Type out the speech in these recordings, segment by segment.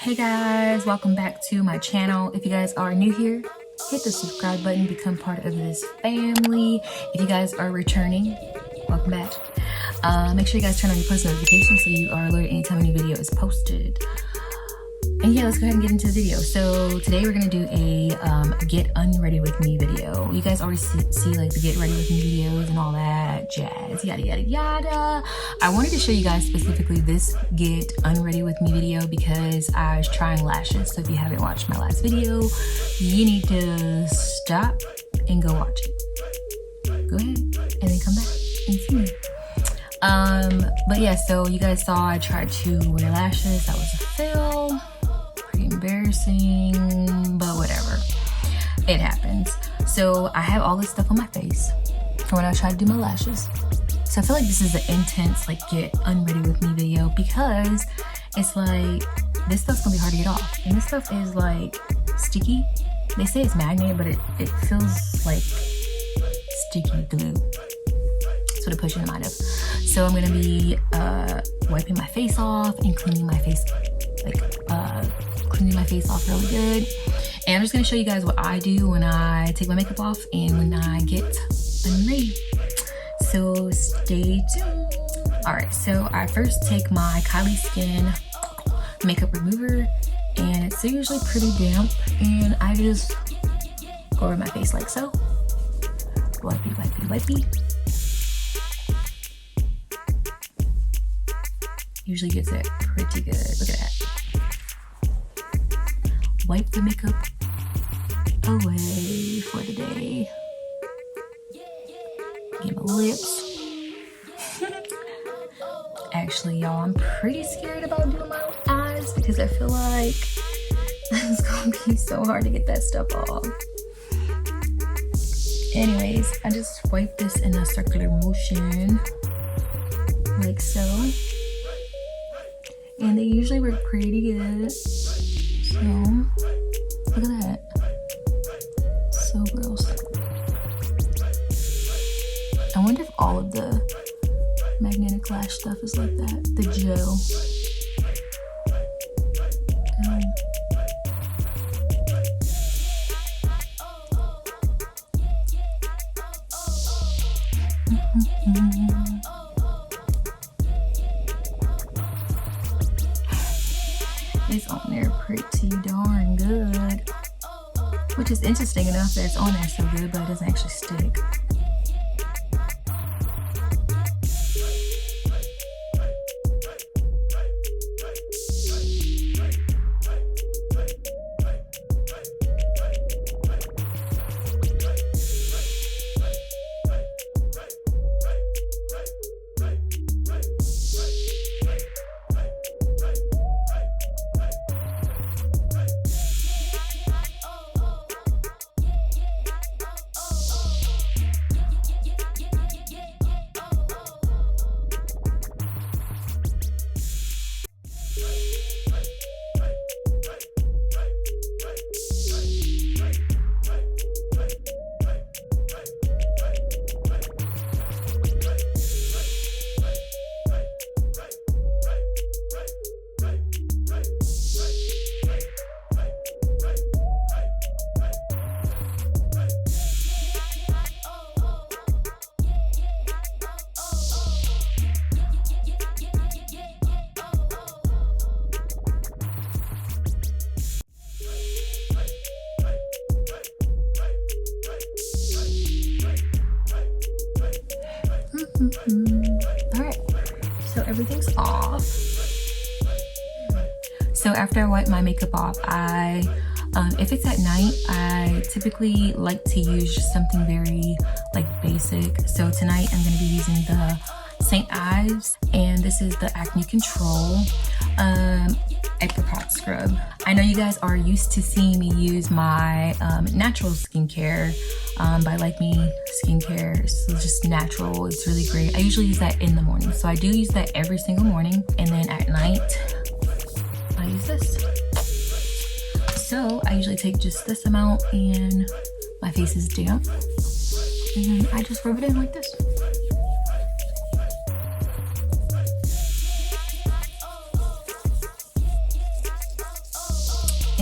Hey guys, welcome back to my channel. If you guys are new here, hit the subscribe button, become part of this family. If you guys are returning, welcome back. Make sure you guys turn on your post notifications so you are alerted anytime a new video is posted. And yeah, let's go ahead and get into the video. So today we're gonna do a get unready with me video. You guys already see like the get ready with me videos and all that jazz, yada yada yada. I wanted to show you guys specifically this get unready with me video because I was trying lashes. So if you haven't watched my last video, you need to stop and go watch it. Go ahead and then come back and see me. But yeah, so you guys saw I tried to wear lashes. That was a fail. Pretty embarrassing, but whatever. It happens. So I have all this stuff on my face for when I try to do my lashes. So I feel like this is an intense like get unready with me video because it's like this stuff's gonna be hard to get off. And this stuff is like sticky. They say it's magnet, but it feels like sticky glue. That's what it puts you in mind of. So I'm gonna be wiping my face off and cleaning my face off really good. And I'm just gonna show you guys what I do when I take my makeup off and when I get unready. So stay tuned. All right, so I first take my Kylie Skin makeup remover and it's usually pretty damp and I just go over my face like so. Wipey, wipey, wipey. Usually gets it pretty good. Look at that. Wipe the makeup away for the day. Get my lips. Actually, y'all, I'm pretty scared about doing my eyes because I feel like it's gonna be so hard to get that stuff off. Anyways, I just wipe this in a circular motion, like so. And they usually work pretty good. So, look at that. So gross. I wonder if all of the magnetic lash stuff is like that. The gel. It's on there pretty darn good, which is interesting enough that it's on there so good, but it doesn't actually stick. All right, so everything's off. So after I wipe my makeup off, if it's at night, I typically like to use just something very like basic. So tonight I'm gonna be using the St. Ives, and this is the Acne Control Apricot Scrub. I know you guys are used to seeing me use my natural skincare by Like Me Skincare. It's just natural, it's really great. I usually use that in the morning. So I do use that every single morning. And then at night, I use this. So I usually take just this amount and my face is damp. And then I just rub it in like this.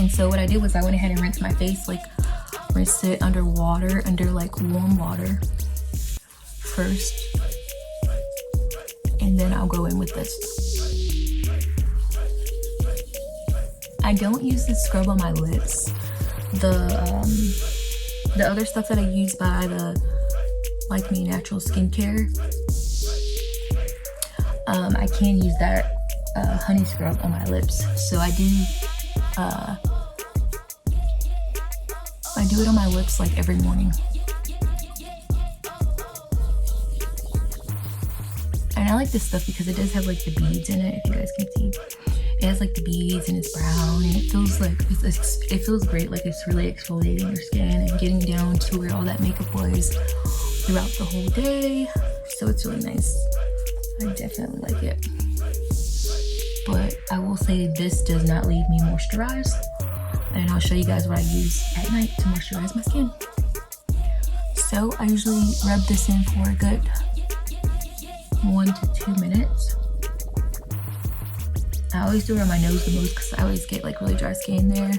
And so what I did was I went ahead and rinsed my face, like rinse it under water, under like warm water first, and then I'll go in with this. I don't use this scrub on my lips. The other stuff that I use by the Like Me Natural Skincare, I can use that honey scrub on my lips. So I do it on my lips like every morning. And I like this stuff because it does have like the beads in it, if you guys can see. It has like the beads and it's brown, and it feels like it feels great, like it's really exfoliating your skin and getting down to where all that makeup was throughout the whole day. So it's really nice. I definitely like it. But I will say this does not leave me moisturized, and I'll show you guys what I use at night to moisturize my skin. So I usually rub this in for a good 1 to 2 minutes. I always do it on my nose the most because I always get like really dry skin there.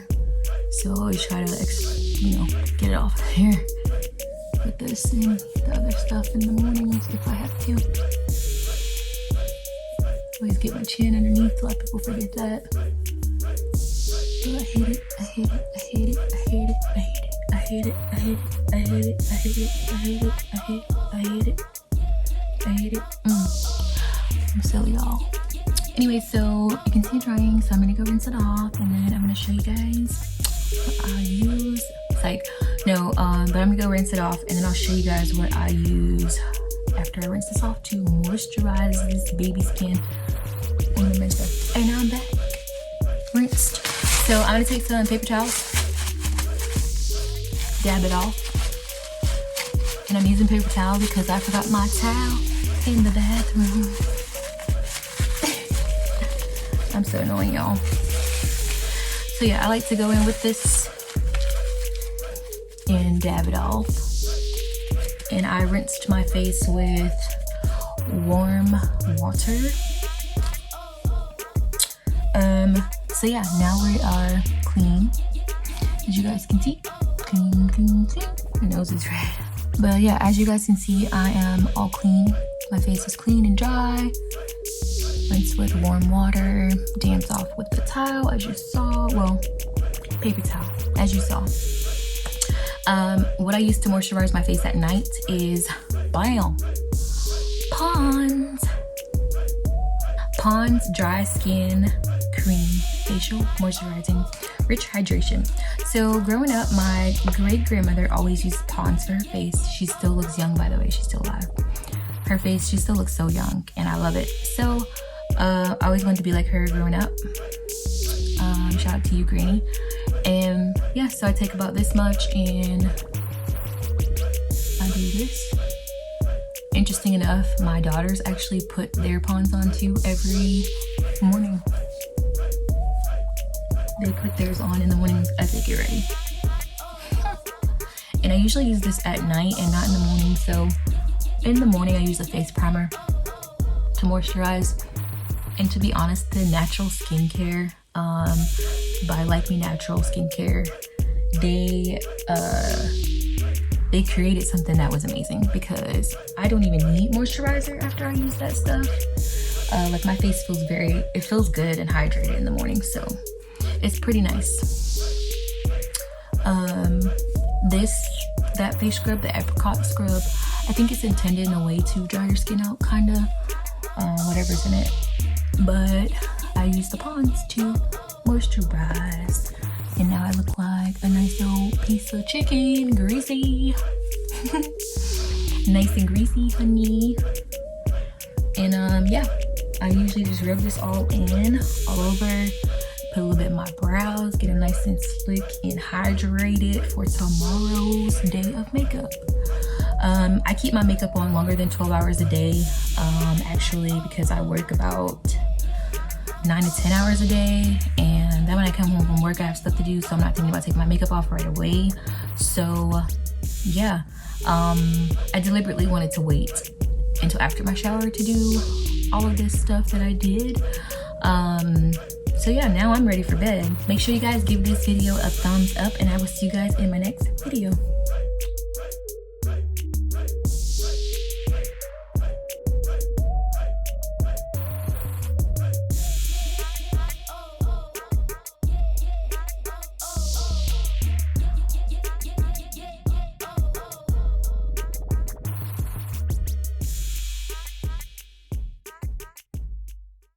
So I always try to, get it off here. Put this and the other stuff in the mornings if I have to. Always get my chin underneath. A lot of people forget that. But I hate it. I hate it. I hate it. I hate it. I hate it. I hate it. I hate it. I hate it. I hate it. I hate it. I hate it. I hate it. I'm silly, y'all. Anyway, so you can see it drying, so I'm gonna go rinse it off, and then I'm gonna show you guys what I use. It's like, no, but I'm gonna go rinse it off, and then I'll show you guys what I use after I rinse this off to moisturize this baby skin on the makeup. And I'm back, rinsed. So I'm gonna take some paper towels, dab it off, and I'm using paper towel because I forgot my towel in the bathroom. I'm so annoying, y'all. So yeah, I like to go in with this and dab it off. And I rinsed my face with warm water. So yeah, now we are clean. As you guys can see, clean, clean, clean. My nose is red. But yeah, as you guys can see, I am all clean. My face is clean and dry. Rinse with warm water, damped off with the towel, as you saw. Well, paper towel, as you saw. What I use to moisturize my face at night is Pond's Dry Skin Cream Facial Moisturizing Rich Hydration. So growing up, my great-grandmother always used Pond's for her face. She still looks young, by the way. She's still alive. Her face, she still looks so young, and I love it. So I always wanted to be like her growing up. Shout out to you, Granny. And yeah, so I take about this much and I do this. Interesting enough, my daughters actually put their Pond's on too every morning. They put theirs on in the morning as they get ready. And I usually use this at night and not in the morning. So in the morning, I use a face primer to moisturize. And to be honest, the natural skincare by Like Me Natural Skincare, they created something that was amazing because I don't even need moisturizer after I use that stuff. Like my face feels good and hydrated in the morning, so it's pretty nice. That face scrub, the apricot scrub, I think it's intended in a way to dry your skin out, kinda, whatever's in it. But I use the Pond's to moisturize. And now I look like a nice little piece of chicken, greasy. Nice and greasy, honey. And yeah, I usually just rub this all over, put a little bit in my brows, get it nice and slick and hydrated for tomorrow's day of makeup. I keep my makeup on longer than 12 hours a day, actually, because I work about 9 to 10 hours a day, and then when I come home from work I have stuff to do, so I'm not thinking about taking my makeup off right away. So yeah, I deliberately wanted to wait until after my shower to do all of this stuff that I did, So yeah, now I'm ready for bed. Make sure you guys give this video a thumbs up, and I will see you guys in my next video.